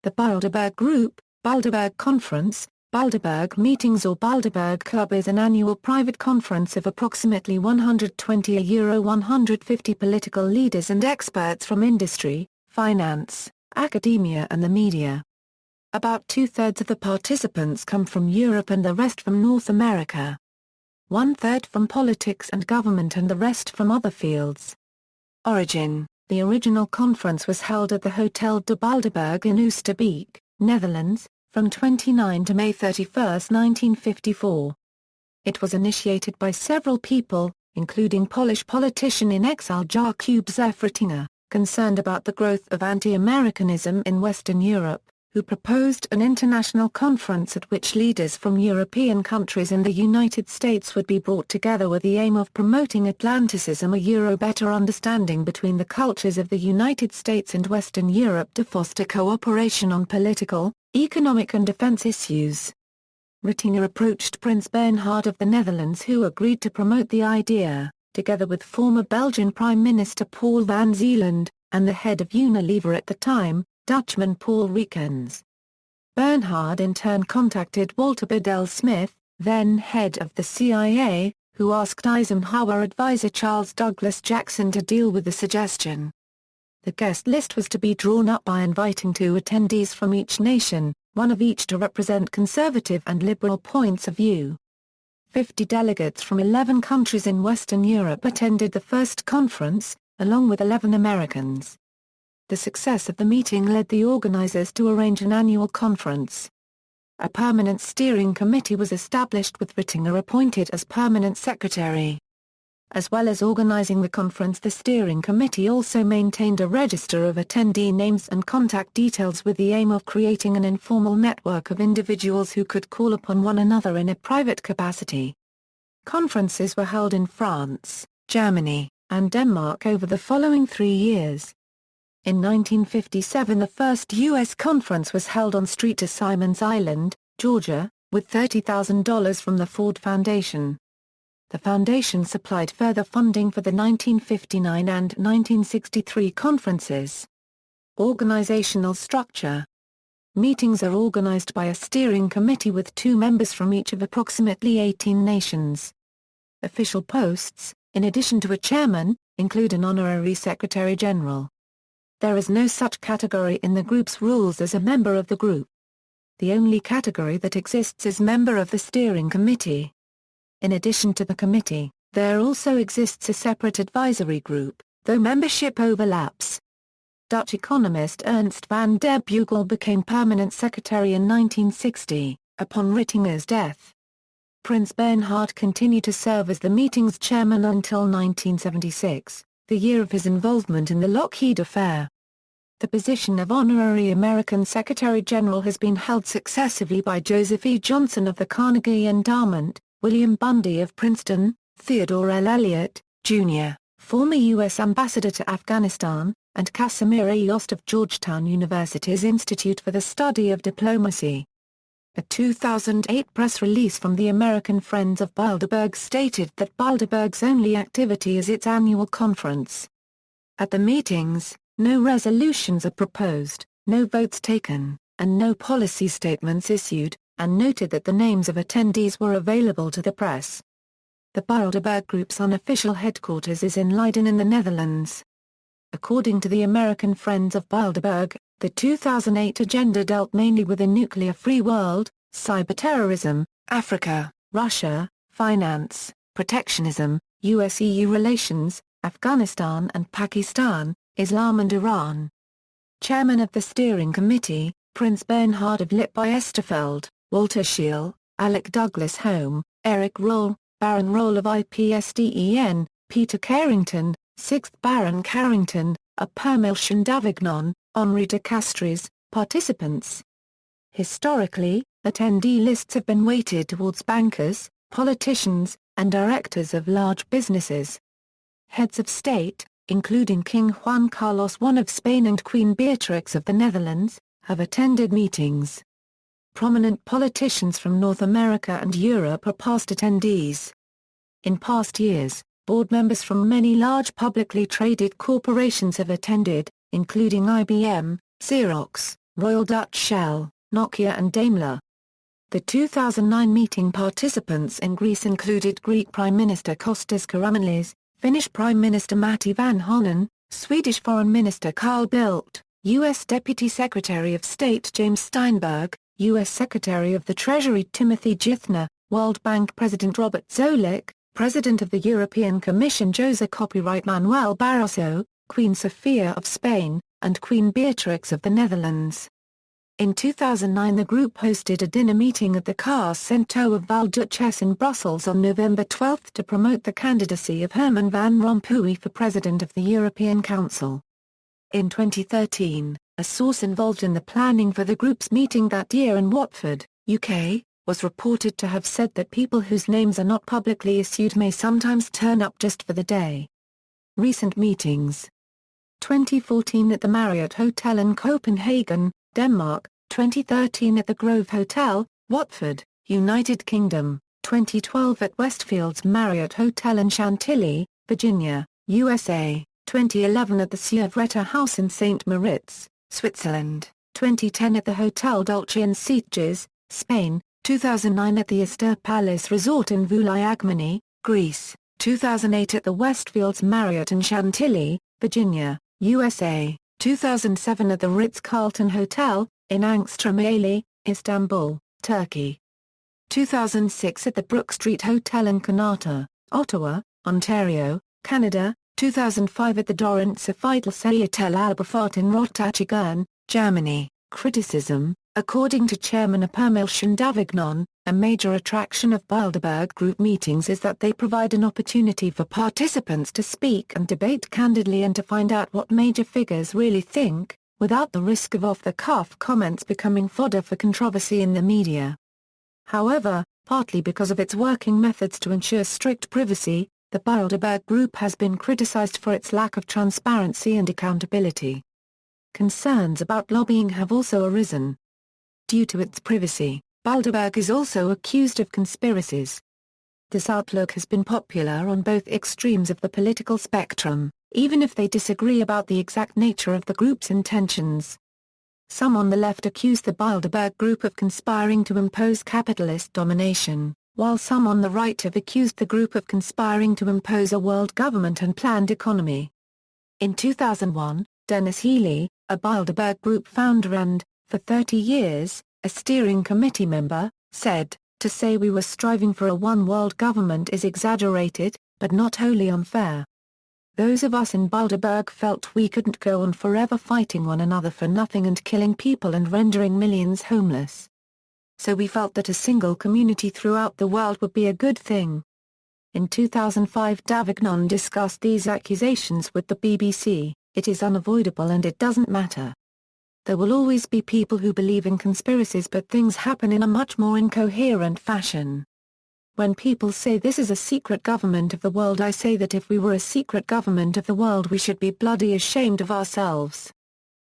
The Bilderberg Group, Bilderberg Conference, Bilderberg Meetings or Bilderberg Club is an annual private conference of approximately 150 political leaders and experts from industry, finance, academia and the media. About two-thirds of the participants come from Europe and the rest from North America. One-third from politics and government and the rest from other fields. Origin: the original conference was held at the Hotel de Bilderberg in Oosterbeek, Netherlands, from 29 to May 31, 1954. It was initiated by several people, including Polish politician in exile Jakub Zefratinger, concerned about the growth of anti-Americanism in Western Europe, who proposed an international conference at which leaders from European countries and the United States would be brought together with the aim of promoting Atlanticism, a better understanding between the cultures of the United States and Western Europe to foster cooperation on political, economic and defense issues. Rattinger approached Prince Bernhard of the Netherlands, who agreed to promote the idea, together with former Belgian Prime Minister Paul van Zeeland, and the head of Unilever at the time, Dutchman Paul Reekens. Bernhard in turn contacted Walter Bedell Smith, then head of the CIA, who asked Eisenhower advisor Charles Douglas Jackson to deal with the suggestion. The guest list was to be drawn up by inviting two attendees from each nation, one of each to represent conservative and liberal points of view. 50 delegates from 11 countries in Western Europe attended the first conference, along with 11 Americans. The success of the meeting led the organizers to arrange an annual conference. A permanent steering committee was established with Rattinger appointed as permanent secretary. As well as organizing the conference, the steering committee also maintained a register of attendee names and contact details with the aim of creating an informal network of individuals who could call upon one another in a private capacity. Conferences were held in France, Germany, and Denmark over the following 3 years. In 1957 the first U.S. conference was held on Street to Simon's Island, Georgia, with $30,000 from the Ford Foundation. The foundation supplied further funding for the 1959 and 1963 conferences. Organizational structure: meetings are organized by a steering committee with 2 members from each of approximately 18 nations. Official posts, in addition to a chairman, include an honorary secretary-general. There is no such category in the group's rules as a member of the group. The only category that exists is member of the steering committee. In addition to the committee, there also exists a separate advisory group, though membership overlaps. Dutch economist Ernst van der Beugel became permanent secretary in 1960, upon Rattinger's death. Prince Bernhard continued to serve as the meeting's chairman until 1976, the year of his involvement in the Lockheed affair. The position of honorary American Secretary-General has been held successively by Joseph E. Johnson of the Carnegie Endowment, William Bundy of Princeton, Theodore L. Elliott, Jr., former U.S. Ambassador to Afghanistan, and Casimir E. Yost of Georgetown University's Institute for the Study of Diplomacy. A 2008 press release from the American Friends of Bilderberg stated that Bilderberg's only activity is its annual conference. At the meetings, no resolutions are proposed, no votes taken, and no policy statements issued, and noted that the names of attendees were available to the press. The Bilderberg Group's unofficial headquarters is in Leiden in the Netherlands. According to the American Friends of Bilderberg, the 2008 agenda dealt mainly with a nuclear-free world, cyberterrorism, Africa, Russia, finance, protectionism, US-EU relations, Afghanistan and Pakistan, Islam and Iran. Chairman of the steering committee, Prince Bernhard of Lippe-Biesterfeld, Walter Scheel, Alec Douglas Home, Eric Roll, Baron Roll of IPSDEN, Peter Carrington, 6th Baron Carrington, A Permilchen d'Avignon, Henri de Castries. Participants. Historically, attendee lists have been weighted towards bankers, politicians, and directors of large businesses. Heads of state, including King Juan Carlos I of Spain and Queen Beatrix of the Netherlands, have attended meetings. Prominent politicians from North America and Europe are past attendees. In past years, board members from many large publicly traded corporations have attended, including IBM, Xerox, Royal Dutch Shell, Nokia and Daimler. The 2009 meeting participants in Greece included Greek Prime Minister Kostas Karamanlis, Finnish Prime Minister Matti Vanhanen, Swedish Foreign Minister Carl Bildt, U.S. Deputy Secretary of State James Steinberg, U.S. Secretary of the Treasury Timothy Geithner, World Bank President Robert Zoellick, President of the European Commission José Copyright Manuel Barroso, Queen Sofia of Spain, and Queen Beatrix of the Netherlands. In 2009 the group hosted a dinner meeting at the Car Centre of Valdutches in Brussels on November 12 to promote the candidacy of Herman Van Rompuy for President of the European Council. In 2013, a source involved in the planning for the group's meeting that year in Watford, UK, was reported to have said that people whose names are not publicly issued may sometimes turn up just for the day. Recent meetings. 2014 at the Marriott Hotel in Copenhagen, Denmark, 2013 at the Grove Hotel, Watford, United Kingdom, 2012 at Westfield's Marriott Hotel in Chantilly, Virginia, USA, 2011 at the Sievretta House in St. Moritz, Switzerland, 2010 at the Hotel Dolce in Sitges, Spain, 2009 at the Astor Palace Resort in Vouliagmeni, Greece, 2008 at the Westfields Marriott in Chantilly, Virginia, USA, 2007 at the Ritz-Carlton Hotel, in Angstrom-Aile, Istanbul, Turkey. 2006 at the Brook Street Hotel in Kanata, Ottawa, Ontario, Canada, 2005 at the Dorrance Sofitel Hotel Albufat in Rotterdam, Germany. Criticism. According to Chairman Apermilchen Davignon, a major attraction of Bilderberg Group meetings is that they provide an opportunity for participants to speak and debate candidly and to find out what major figures really think, without the risk of off-the-cuff comments becoming fodder for controversy in the media. However, partly because of its working methods to ensure strict privacy, the Bilderberg Group has been criticized for its lack of transparency and accountability. Concerns about lobbying have also arisen. Due to its privacy, Bilderberg is also accused of conspiracies. This outlook has been popular on both extremes of the political spectrum, even if they disagree about the exact nature of the group's intentions. Some on the left accuse the Bilderberg Group of conspiring to impose capitalist domination, while some on the right have accused the group of conspiring to impose a world government and planned economy. In 2001, Dennis Healy, a Bilderberg Group founder and, for 30 years, a steering committee member, said, "To say we were striving for a one-world government is exaggerated, but not wholly unfair. Those of us in Bilderberg felt we couldn't go on forever fighting one another for nothing and killing people and rendering millions homeless. So we felt that a single community throughout the world would be a good thing." In 2005 Davignon discussed these accusations with the BBC, "It is unavoidable and it doesn't matter. There will always be people who believe in conspiracies but things happen in a much more incoherent fashion. When people say this is a secret government of the world, I say that if we were a secret government of the world we should be bloody ashamed of ourselves."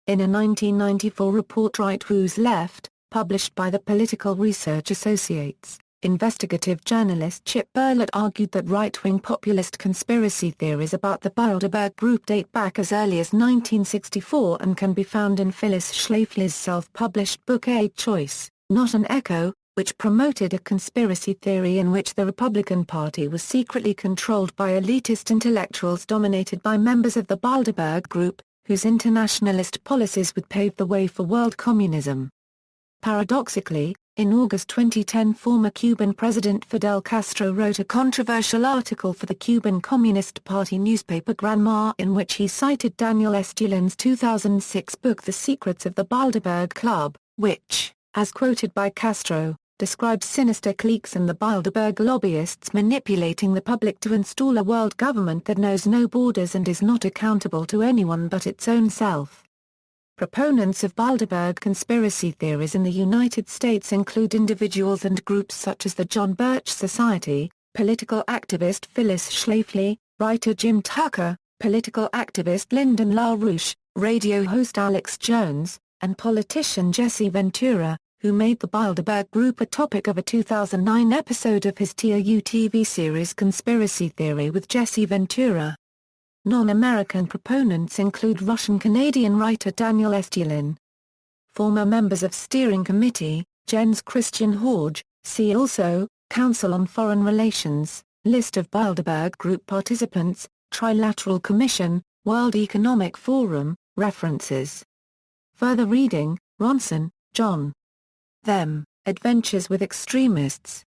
In a 1994 report Right Who's Left, published by the Political Research Associates, investigative journalist Chip Burlett argued that right-wing populist conspiracy theories about the Bilderberg Group date back as early as 1964 and can be found in Phyllis Schlafly's self-published book A Choice, Not an Echo, which promoted a conspiracy theory in which the Republican Party was secretly controlled by elitist intellectuals dominated by members of the Bilderberg Group, whose internationalist policies would pave the way for world communism. Paradoxically, in August 2010 former Cuban President Fidel Castro wrote a controversial article for the Cuban Communist Party newspaper Granma in which he cited Daniel Estulín's 2006 book The Secrets of the Bilderberg Club, which, as quoted by Castro, describes sinister cliques and the Bilderberg lobbyists manipulating the public to install a world government that knows no borders and is not accountable to anyone but its own self. Proponents of Bilderberg conspiracy theories in the United States include individuals and groups such as the John Birch Society, political activist Phyllis Schlafly, writer Jim Tucker, political activist Lyndon LaRouche, radio host Alex Jones, and politician Jesse Ventura, who made the Bilderberg Group a topic of a 2009 episode of his TOU TV series Conspiracy Theory with Jesse Ventura. Non-American proponents include Russian-Canadian writer Daniel Estulin. Former members of Steering Committee, Jens Christian Horge, see also, Council on Foreign Relations, List of Bilderberg Group participants, Trilateral Commission, World Economic Forum, References. Further reading, Ronson, John. Them, Adventures with Extremists.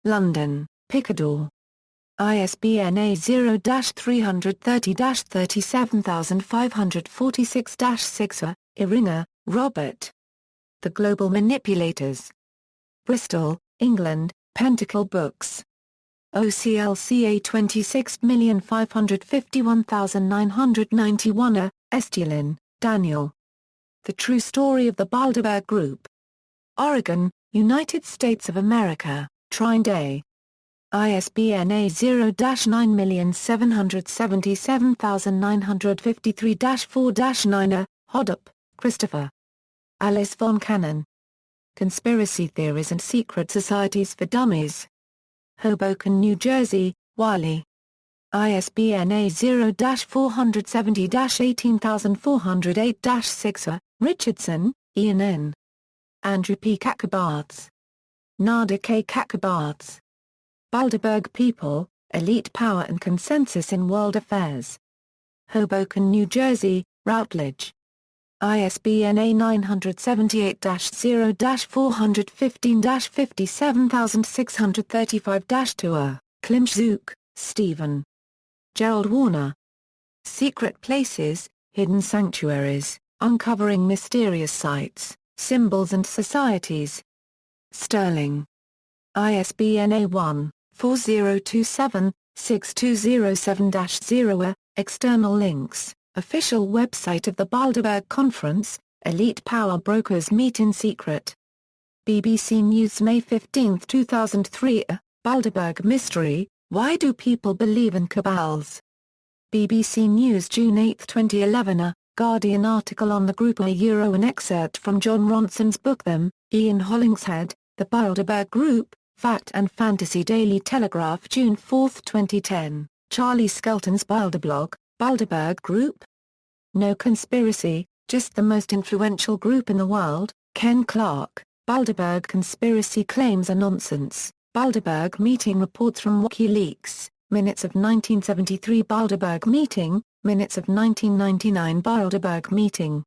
London, Picador. ISBN A0-330-37546-6. Iringer, Robert. The Global Manipulators. Bristol, England, Pentacle Books. OCLCA 26551991. Estulin, Daniel. The True Story of the Bilderberg Group. Oregon, United States of America, Trine Day. ISBN A0-9777953-4-9. Hoddop, Christopher. Alice von Cannon. Conspiracy Theories and Secret Societies for Dummies. Hoboken, New Jersey, Wiley. ISBN A0-470-18408-6. Richardson, Ian N. Andrew P. Kakabards. Nada K. Kakabards. Bilderberg People, Elite Power and Consensus in World Affairs. Hoboken, New Jersey, Routledge. ISBN A978-415-57635-2. Klimczuk, Stephen. Gerald Warner. Secret Places, Hidden Sanctuaries, Uncovering Mysterious Sites, Symbols and Societies. Sterling. ISBN A1-4027-6207-0. External links. Official website of the Bilderberg Conference, Elite Power Brokers Meet in Secret. BBC News May 15, 2003. Bilderberg Mystery, Why Do People Believe in Cabals? BBC News June 8, 2011. A Guardian article on the group. An excerpt from John Ronson's book Them, Ian Hollingshead, The Bilderberg Group, Fact and Fantasy. Daily Telegraph June 4, 2010. Charlie Skelton's Bilderblog, Bilderberg Group? No conspiracy, just the most influential group in the world. Ken Clark. Bilderberg conspiracy claims are nonsense. Bilderberg meeting reports from WikiLeaks. Minutes of 1973 Bilderberg meeting, minutes of 1999 Bilderberg meeting.